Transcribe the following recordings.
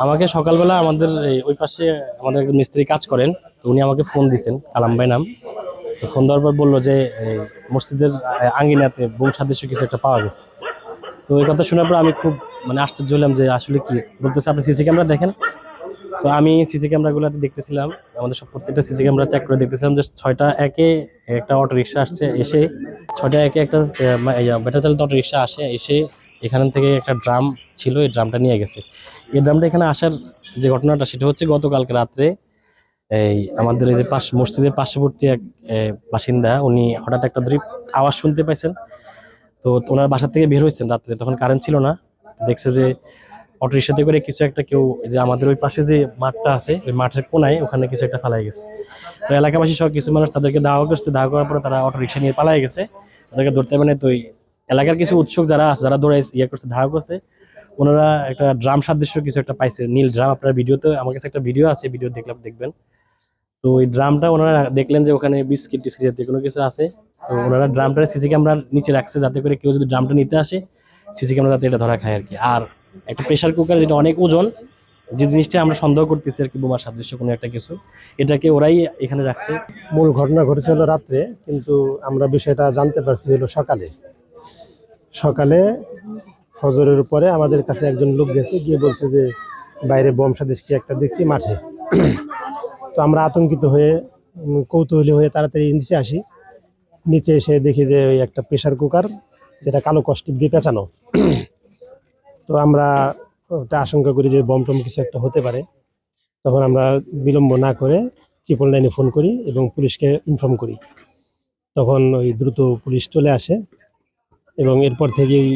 আমাকে সকালবেলা আমাদের ওই পাশে আমাদের একজন মিস্ত্রি কাজ করেন, তো উনি আমাকে ফোন দিয়েছেন, কালাম ভাই নাম। তো ফোন দেওয়ার পর বললো যে মসজিদের আঙ্গিনাতে বোম সাদৃশ্য কিছু একটা পাওয়া গেছে। তো এই কথা শোনার পর আমি খুব আশ্চর্য হলাম যে আসলে কি বলতেছে, আপনি সিসি ক্যামেরা দেখেন। তো আমি সিসি ক্যামেরাগুলোতে দেখতেছিলাম, আমাদের সব প্রত্যেকটা সিসি ক্যামেরা চেক করে দেখতেছিলাম যে 6টা একে একটা অটো রিক্সা আসছে, এসে 6টা একে একটা ব্যাটারি চালিত অটো রিক্সা এসে এখান থেকে একটা ড্রাম ছিল, এই ড্রামটা নিয়ে গেছে। এই ড্রামটা এখানে আসার যে ঘটনাটা সেটা হচ্ছে গতকালকে রাত্রে এই আমাদের এই যে মসজিদের পার্শ্ববর্তী এক বাসিন্দা, উনি হঠাৎ একটা আওয়াজ শুনতে পাইছেন। তো ওনার বাসা থেকে বের হয়েছেন রাত্রে, তখন কারেন্ট ছিল না। দেখছে যে অটো রিক্সাতে করে কিছু একটা কেউ, যে আমাদের ওই পাশে যে মাঠটা আছে ওই মাঠের কোনায় ওখানে কিছু একটা ফালাই গেছে। তো এলাকাবাসী সহ কিছু মানুষ তাদেরকে দাওয়া করছে, দাওয়া করার পরে তারা অটো রিক্সা নিয়ে পালাই গেছে। তাদেরকে ধরতে মানে তো এলাকার কিছু উৎসুক যারা আছে, যারা দৌড়াই করছে, ধাওয়া করছে, ওনারা একটা ড্রাম সাদৃশ্য কিছু একটা পাইছে, নীল ড্রাম। আপনার ভিডিওতে আমার কাছে একটা ভিডিও আছে, ভিডিও দেখবেন। তো ওই ড্রামটা ওনারা দেখলেন যে ওখানে বিস্কিট টিস্কিট জাতীয় কোনো কিছু আছে। তো ওনারা ড্রামটা সিসি ক্যামেরার নিচে রাখছে, যাতে করে কেউ যদি ড্রামটা নিতে আসে সিসি ক্যামেরা যাতে এটা ধরা খায় আর কি। আর একটা প্রেসার কুকার যেটা অনেক ওজন, যে জিনিসটা আমরা সন্দেহ করতেছি আর কি বোমার সাদৃশ্য কোনো একটা কিছু, এটাকে ওরাই এখানে রাখছে। মূল ঘটনা ঘটেছে হলো রাত্রে, কিন্তু আমরা বিষয়টা জানতে পারছি হলো সকালে। সকালে ফজরের পরে আমাদের কাছে একজন লোক গেছে, গিয়ে বলছে যে বাইরে বোম সদৃশ কি একটা দেখছি মাঠে। তো আমরা আতঙ্কিত হয়ে কৌতূহলী হয়ে তাড়াতাড়ি নিচে আসি। নিচে এসে দেখি যে ওই একটা প্রেসার কুকার, যেটা কালো কষ্টিপ দিয়ে পেঁচানো। তো আমরা ওটা আশঙ্কা করি যে বম টম কিছু একটা হতে পারে। তখন আমরা বিলম্ব না করে 999 ফোন করি এবং পুলিশকে ইনফর্ম করি। তখন ওই দ্রুত পুলিশ চলে আসে এবং এরপর থেকেই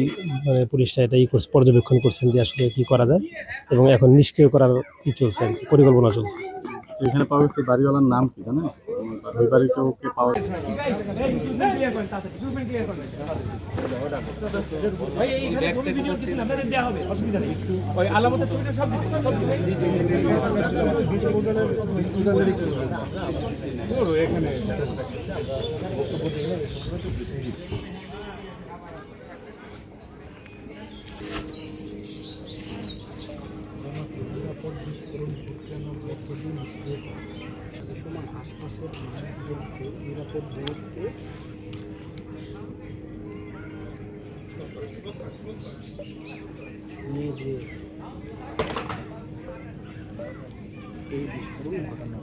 মানে পুলিশটা এটা পর্যবেক্ষণ করছেন যে আসলে কি করা যায়, এবং এখন নিষ্ক্রিয় করার কি চলছে আর কি, পরিকল্পনা চলছে। এখানে পাওয়া গেছে বাড়িওয়ালার নাম কি জানেন? ওই বাড়ির কেউকে পাওয়া আশপাশের মানুষজনকে নিরাপদ দূরত্বে নিয়ে যে এই বিস্ফোরণ ঘটানো